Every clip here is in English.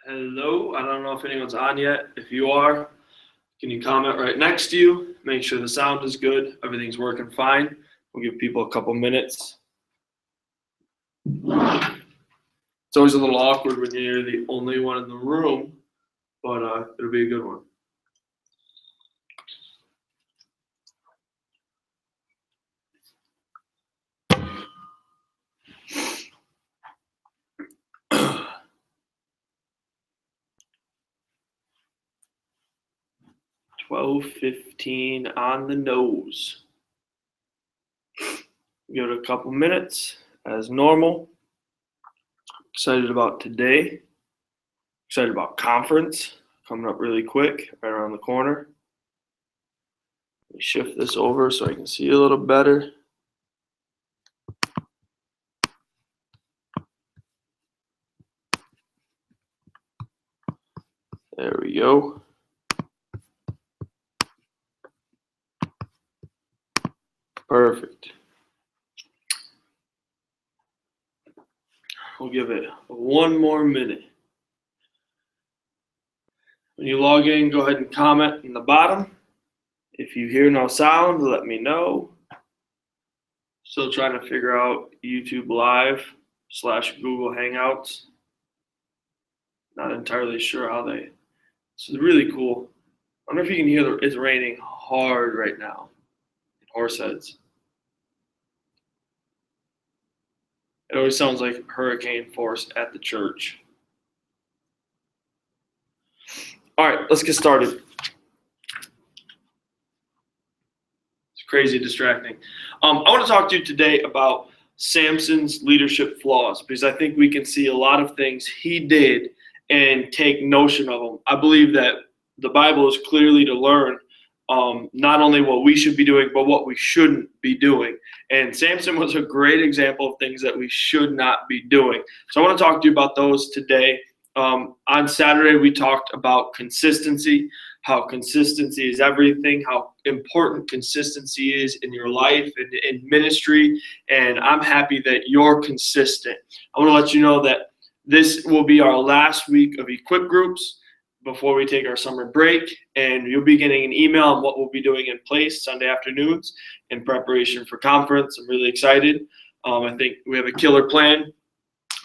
Hello, I don't know if anyone's on yet. If you are, can you comment right next to you? Make sure the sound is good, everything's working fine. We'll give people a couple minutes. It's always a little awkward when you're the only one in the room, but it'll be a good one. $12:15 on the nose. Give it a couple minutes as normal. Excited about today. Excited about conference coming up really quick, right around the corner. Let me shift this over so I can see a little better. There we go. Perfect. We'll give it one more minute. When you log in, go ahead and comment in the bottom. If you hear no sound, let me know. Still trying to figure out YouTube Live / Google Hangouts. Not entirely sure how they. This is really cool. I wonder if you can hear it's raining hard right now in Horseheads. It always sounds like hurricane force at the church. All right, let's get started. It's crazy distracting. I want to talk to you today about Samson's leadership flaws, because I think we can see a lot of things he did and take notion of them. I believe that the Bible is clearly to learn not only what we should be doing, but what we shouldn't be doing. And Samson was a great example of things that we should not be doing. So I want to talk to you about those today. On Saturday, we talked about consistency, how consistency is everything, how important consistency is in your life and in ministry. And I'm happy that you're consistent. I want to let you know that this will be our last week of Equip groups before we take our summer break, and you'll be getting an email on what we'll be doing in place Sunday afternoons in preparation for conference. I'm really excited. I think we have a killer plan.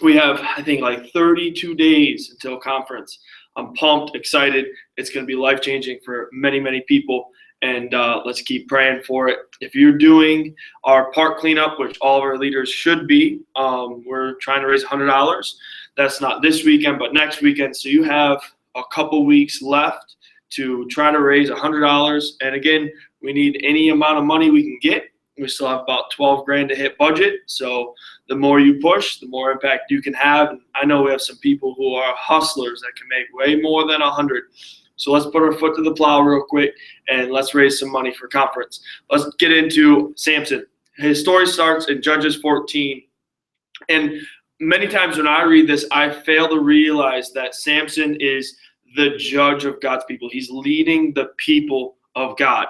We have, I think, like 32 days until conference. I'm pumped, excited. It's going to be life-changing for many, many people, and let's keep praying for it. If you're doing our park cleanup, which all of our leaders should be, we're trying to raise $100. That's not this weekend, but next weekend. So you have a couple weeks left to try to raise $100. And again, we need any amount of money we can get. We still have about 12 grand to hit budget. So the more you push, the more impact you can have. And I know we have some people who are hustlers that can make way more than 100. So let's put our foot to the plow real quick and let's raise some money for conference. Let's get into Samson. His story starts in Judges 14. And many times when I read this, I fail to realize that Samson is the judge of God's people. He's leading the people of God.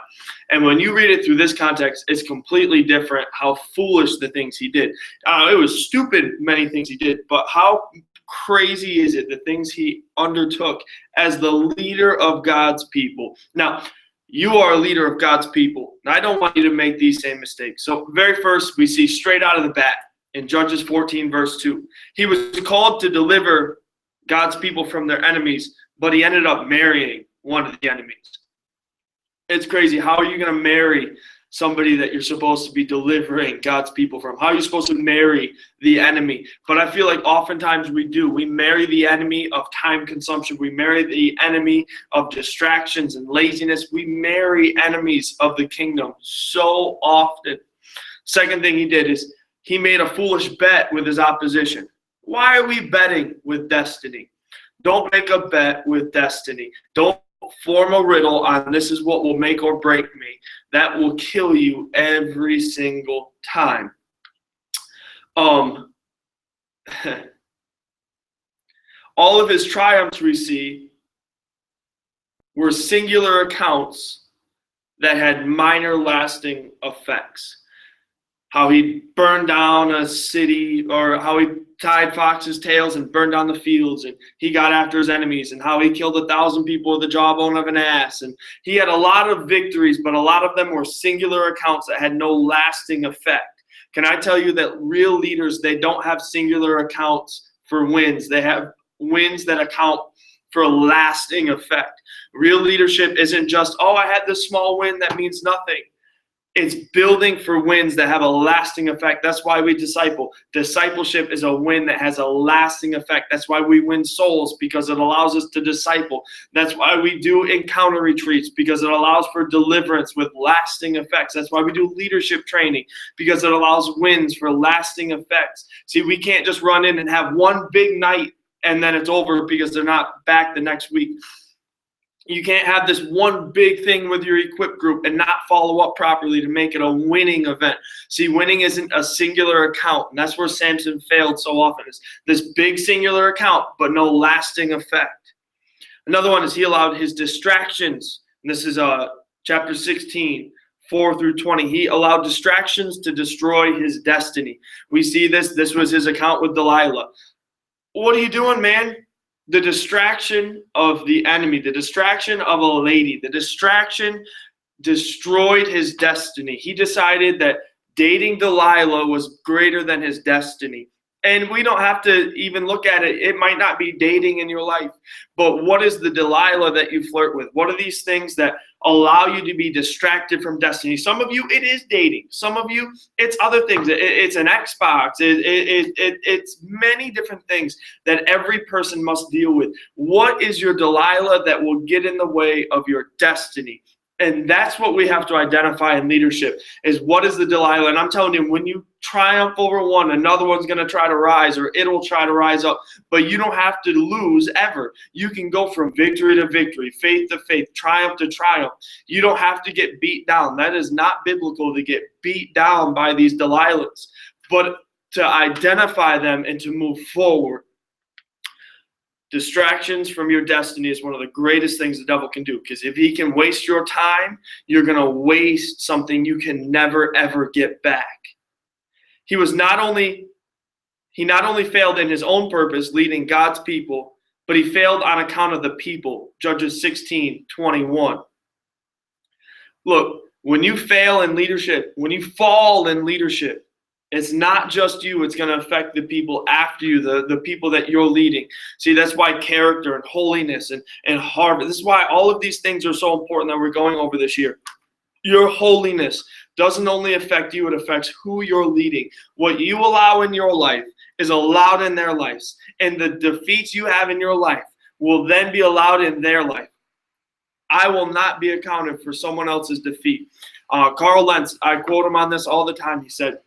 And when you read it through this context, it's completely different how foolish the things he did. It was stupid, many things he did, but how crazy is it, the things he undertook as the leader of God's people. Now, you are a leader of God's people, and I don't want you to make these same mistakes. So very first, we see straight out of the bat, in Judges 14, verse 2, he was called to deliver God's people from their enemies, but he ended up marrying one of the enemies. It's crazy. How are you going to marry somebody that you're supposed to be delivering God's people from? How are you supposed to marry the enemy? But I feel like oftentimes we do. We marry the enemy of time consumption. We marry the enemy of distractions and laziness. We marry enemies of the kingdom so often. Second thing he did is he made a foolish bet with his opposition. Why are we betting with destiny? Don't make a bet with destiny. Don't form a riddle on this is what will make or break me. That will kill you every single time. All of his triumphs we see were singular accounts that had minor lasting effects. how he burned down a city, or how he tied foxes' tails and burned down the fields, and he got after his enemies, and how he killed 1,000 people with the jawbone of an ass. And he had a lot of victories, but a lot of them were singular accounts that had no lasting effect. Can I tell you that real leaders, they don't have singular accounts for wins. They have wins that account for a lasting effect. Real leadership isn't just, oh, I had this small win that means nothing. It's building for wins that have a lasting effect. That's why we disciple. Discipleship is a win that has a lasting effect. That's why we win souls, because it allows us to disciple. That's why we do encounter retreats, because it allows for deliverance with lasting effects. That's why we do leadership training, because it allows wins for lasting effects. See, we can't just run in and have one big night and then it's over because they're not back the next week. You can't have this one big thing with your equip group and not follow up properly to make it a winning event. See, winning isn't a singular account, and that's where Samson failed so often. Is this big singular account, but no lasting effect. Another one is he allowed his distractions, and this is chapter 16, 4 through 20. He allowed distractions to destroy his destiny. We see this. This was his account with Delilah. What are you doing, man? The distraction of the enemy, the distraction of a lady, the distraction destroyed his destiny. He decided that dating Delilah was greater than his destiny. And we don't have to even look at it. It might not be dating in your life, but what is the Delilah that you flirt with? What are these things that allow you to be distracted from destiny? Some of you, it is dating. Some of you, it's other things. It's an Xbox. It's many different things that every person must deal with. What is your Delilah that will get in the way of your destiny? And that's what we have to identify in leadership, is what is the Delilah? And I'm telling you, when you triumph over one, another one's going to try to rise, or it'll try to rise up. But you don't have to lose ever. You can go from victory to victory, faith to faith, triumph to triumph. You don't have to get beat down. That is not biblical, to get beat down by these Delilahs, but to identify them and to move forward. Distractions from your destiny is one of the greatest things the devil can do, because if he can waste your time, you're going to waste something you can never, ever get back. He not only failed in his own purpose, leading God's people, but he failed on account of the people. Judges 16:21. Look, when you fail in leadership, when you fall in leadership, it's not just you. It's going to affect the people after you, the people that you're leading. See, that's why character and holiness and harvest. This is why all of these things are so important that we're going over this year. Your holiness doesn't only affect you, it affects who you're leading. What you allow in your life is allowed in their lives. And the defeats you have in your life will then be allowed in their life. I will not be accounted for someone else's defeat. Carl Lentz, I quote him on this all the time. He said,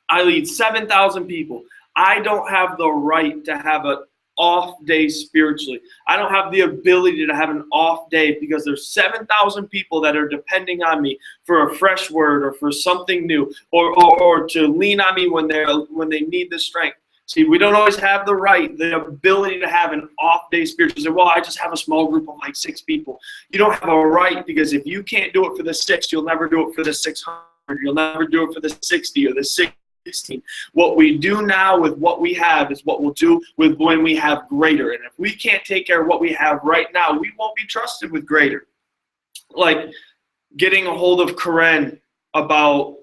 I lead 7,000 people. I don't have the right to have an off day spiritually. I don't have the ability to have an off day, because there's 7,000 people that are depending on me for a fresh word or for something new, or to lean on me when they need the strength. See, we don't always have the ability to have an off day spiritually. Well, I just have a small group of like 6 people. You don't have a right, because if you can't do it for the 6, you'll never do it for the 600. You'll never do it for the 60 or the 60. What we do now with what we have is what we'll do with when we have greater. And if we can't take care of what we have right now, we won't be trusted with greater. Like getting a hold of Karen about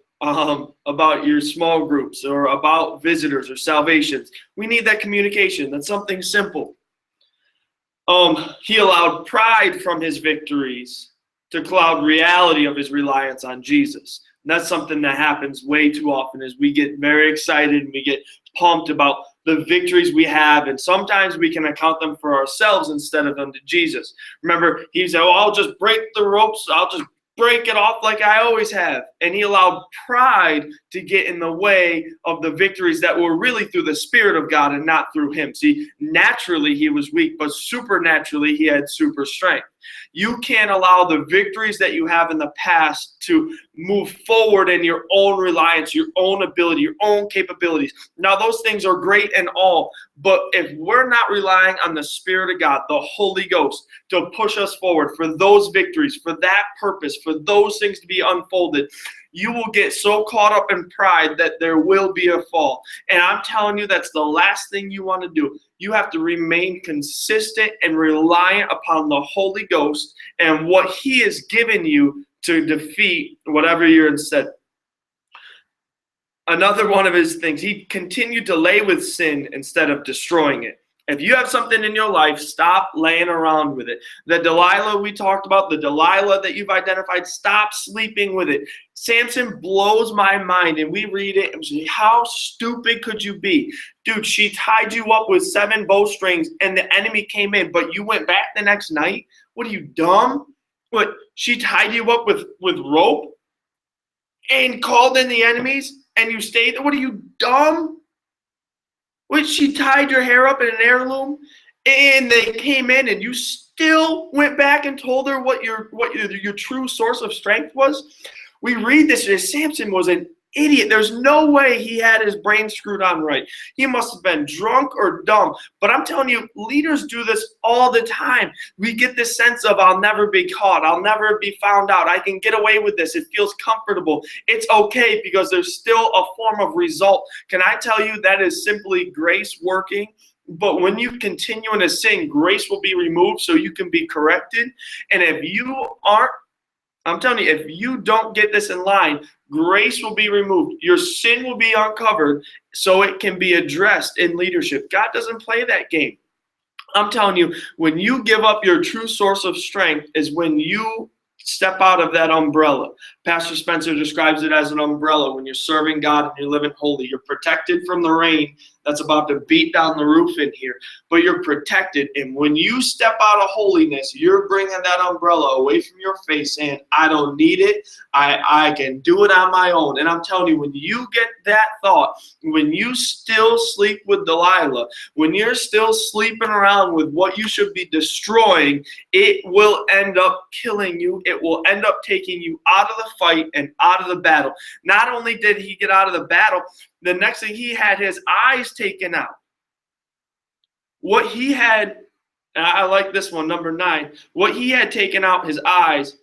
your small groups, or about visitors or salvations. We need that communication. That's something simple. He allowed pride from his victories to cloud reality of his reliance on Jesus. And that's something that happens way too often, is we get very excited and we get pumped about the victories we have, and sometimes we can account them for ourselves instead of them to Jesus. Remember, he said, oh, I'll just break the ropes, I'll just break it off like I always have. And he allowed pride to get in the way of the victories that were really through the Spirit of God and not through him. See, naturally he was weak, but supernaturally he had super strength. You can't allow the victories that you have in the past to move forward in your own reliance, your own ability, your own capabilities. Now, those things are great and all, but if we're not relying on the Spirit of God, the Holy Ghost, to push us forward for those victories, for that purpose, for those things to be unfolded, you will get so caught up in pride that there will be a fall. And I'm telling you, that's the last thing you want to do. You have to remain consistent and reliant upon the Holy Ghost and what He has given you to defeat whatever you're instead. Another one of his things, he continued to lay with sin instead of destroying it. If you have something in your life, stop laying around with it. The Delilah we talked about, the Delilah that you've identified, stop sleeping with it. Samson blows my mind, and we read it and say, how stupid could you be? Dude, she tied you up with 7 bowstrings, and the enemy came in, but you went back the next night? What, are you dumb? What, she tied you up with rope and called in the enemies, and you stayed there? What, are you dumb? When she tied your hair up in an heirloom and they came in and you still went back and told her what your true source of strength was? We read this as Samson was an idiot. There's no way he had his brain screwed on right. He must have been drunk or dumb. But I'm telling you, leaders do this all the time. We get this sense of, I'll never be caught. I'll never be found out. I can get away with this. It feels comfortable. It's okay because there's still a form of result. Can I tell you that is simply grace working? But when you continue in a sin, grace will be removed so you can be corrected. And if you aren't, I'm telling you, if you don't get this in line, grace will be removed. Your sin will be uncovered so it can be addressed in leadership. God doesn't play that game. I'm telling you, when you give up your true source of strength is when you step out of that umbrella. Pastor Spencer describes it as an umbrella. When you're serving God and you're living holy, you're protected from the rain that's about to beat down the roof in here, but you're protected. And when you step out of holiness, you're bringing that umbrella away from your face, saying, I don't need it. I can do it on my own. And I'm telling you, when you get that thought, when you still sleep with Delilah, when you're still sleeping around with what you should be destroying, it will end up killing you. It will end up taking you out of the fight and out of the battle. Not only did he get out of the battle, the next thing, he had his eyes taken out. What he had, and I like this one, number 9, what he had taken out, his eyes,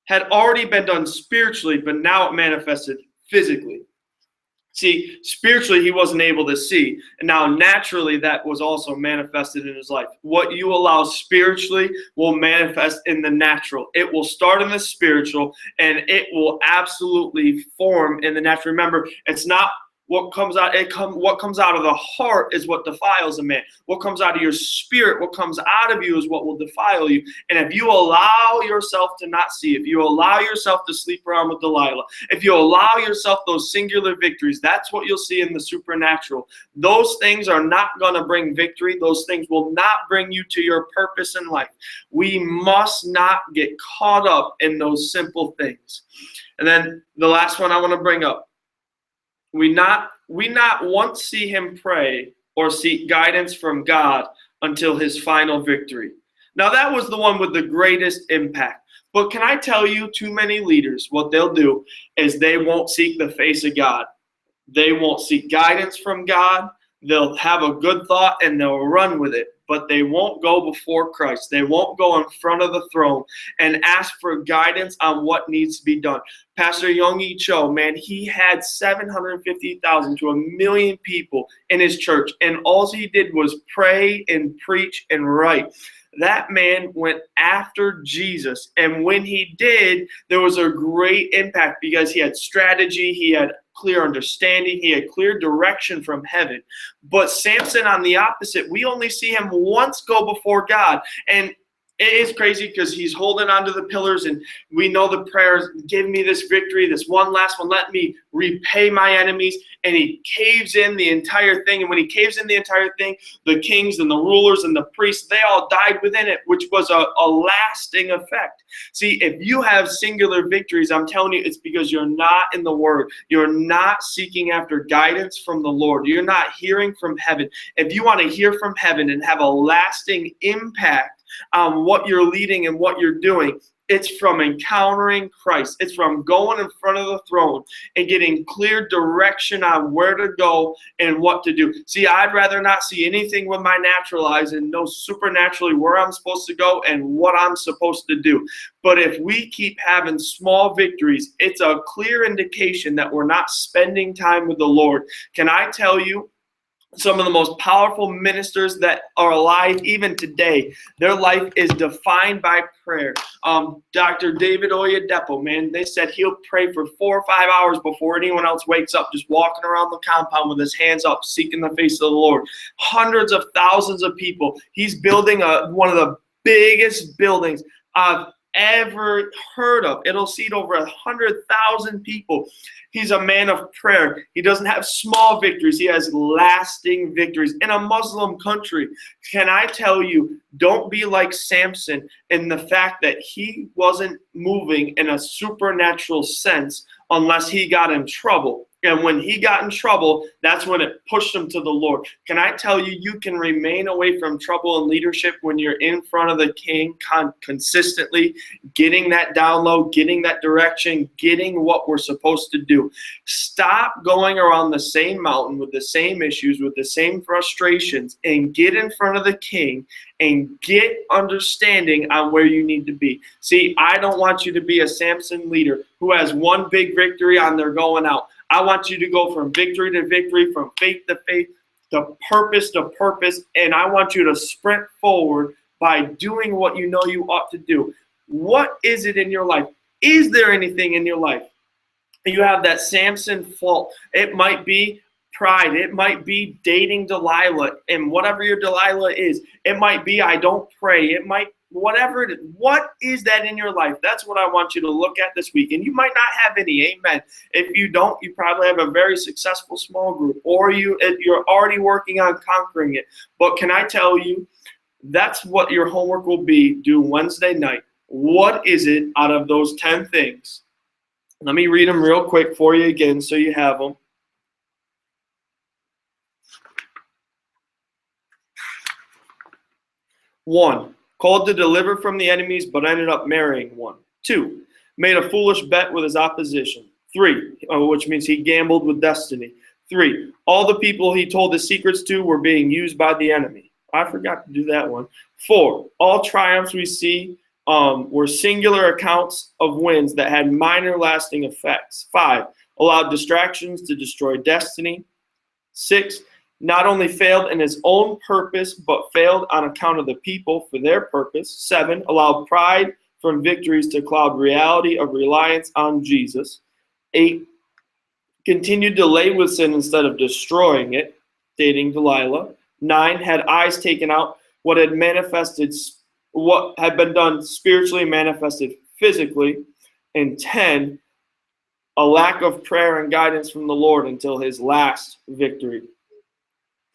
had already been done spiritually, but now it manifested physically. See, spiritually, he wasn't able to see. And now naturally, that was also manifested in his life. What you allow spiritually will manifest in the natural. It will start in the spiritual, and it will absolutely form in the natural. Remember, it's not what comes out. What comes out of the heart is what defiles a man. What comes out of your spirit, what comes out of you is what will defile you. And if you allow yourself to not see, if you allow yourself to sleep around with Delilah, if you allow yourself those singular victories, that's what you'll see in the supernatural. Those things are not going to bring victory. Those things will not bring you to your purpose in life. We must not get caught up in those simple things. And then the last one I want to bring up. We not once see him pray or seek guidance from God until his final victory. Now that was the one with the greatest impact. But can I tell you, too many leaders, what they'll do is they won't seek the face of God. They won't seek guidance from God. They'll have a good thought and they'll run with it. But they won't go before Christ. They won't go in front of the throne and ask for guidance on what needs to be done. Pastor Yonggi Cho, man, he had 750,000 to 1 million people in his church, and all he did was pray and preach and write. That man went after Jesus, and when he did, there was a great impact because he had strategy, he had clear understanding, he had clear direction from heaven. But Samson, on the opposite, we only see him once go before God, and it is crazy because he's holding onto the pillars, and we know the prayers, give me this victory, this one last one, let me repay my enemies, and he caves in the entire thing. And when he caves in the entire thing, the kings and the rulers and the priests, they all died within it, which was a lasting effect. See, if you have singular victories, I'm telling you, it's because you're not in the Word. You're not seeking after guidance from the Lord. You're not hearing from heaven. If you want to hear from heaven and have a lasting impact on what you're leading and what you're doing, It's from encountering Christ. It's from going in front of the throne and getting clear direction on where to go and what to do. See, I'd rather not see anything with my natural eyes and know supernaturally where I'm supposed to go and what I'm supposed to do. But if we keep having small victories, it's a clear indication that we're not spending time with the Lord. Can I tell you, some of the most powerful ministers that are alive even today, their life is defined by prayer. Dr. David Oyedepo, man, they said he'll pray for 4 or 5 hours before anyone else wakes up, just walking around the compound with his hands up, seeking the face of the Lord. Hundreds of thousands of people. He's building one of the biggest buildings I've ever heard of. It'll seat over 100,000 people. He's a man of prayer. He doesn't have small victories. He has lasting victories in a Muslim country. Can I tell you, don't be like Samson in the fact that he wasn't moving in a supernatural sense unless he got in trouble. And when he got in trouble, that's when it pushed him to the Lord. Can I tell you, you can remain away from trouble and leadership when you're in front of the King consistently, getting that download, getting that direction, getting what we're supposed to do. Stop going around the same mountain with the same issues, with the same frustrations, and get in front of the King and get understanding on where you need to be. See, I don't want you to be a Samson leader who has one big victory on their going out. I want you to go from victory to victory, from faith to faith, to purpose, and I want you to sprint forward by doing what you know you ought to do. What is it in your life? Is there anything in your life? You have that Samson fault. It might be pride. It might be dating Delilah, and whatever your Delilah is. It might be I don't pray. It might whatever it is. What is that in your life? That's what I want you to look at this week. And you might not have any, amen. If you don't, you probably have a very successful small group, or you're already working on conquering it. But can I tell you, that's what your homework will be due Wednesday night. What is it out of those 10 things? Let me read them real quick for you again so you have them. 1, called to deliver from the enemies, but ended up marrying one. 2, made a foolish bet with his opposition. 3, which means he gambled with destiny. 3, all the people he told his secrets to were being used by the enemy. I forgot to do that one. 4, all triumphs we see were singular accounts of wins that had minor lasting effects. 5, allowed distractions to destroy destiny. 6, not only failed in his own purpose, but failed on account of the people for their purpose. 7, allowed pride from victories to cloud reality of reliance on Jesus. 8, continued to lay with sin instead of destroying it, dating Delilah. 9, had eyes taken out, what had been done spiritually manifested physically. And 10, a lack of prayer and guidance from the Lord until his last victory.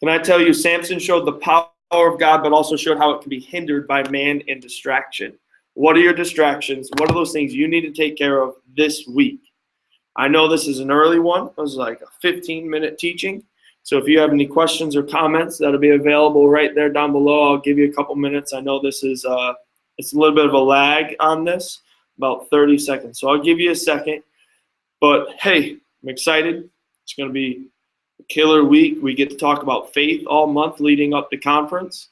Can I tell you, Samson showed the power of God, but also showed how it can be hindered by man and distraction. What are your distractions? What are those things you need to take care of this week? I know this is an early one. It was like a 15-minute teaching. So if you have any questions or comments, that'll be available right there down below. I'll give you a couple minutes. I know this is it's a little bit of a lag on this, about 30 seconds. So I'll give you a second. But hey, I'm excited. It's going to be a killer week. We get to talk about faith all month leading up to conference.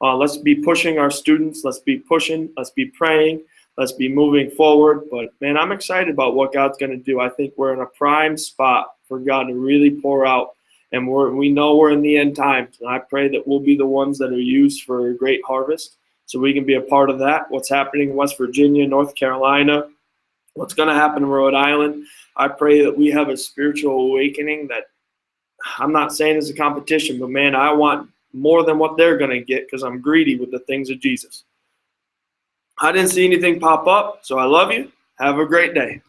Let's be pushing our students. Let's be pushing. Let's be praying. Let's be moving forward. But, man, I'm excited about what God's going to do. I think we're in a prime spot for God to really pour out. And we know we're in the end times. And I pray that we'll be the ones that are used for a great harvest so we can be a part of that. What's happening in West Virginia, North Carolina, what's going to happen in Rhode Island. I pray that we have a spiritual awakening that I'm not saying is a competition, but, man, I want more than what they're going to get because I'm greedy with the things of Jesus. I didn't see anything pop up, so I love you. Have a great day.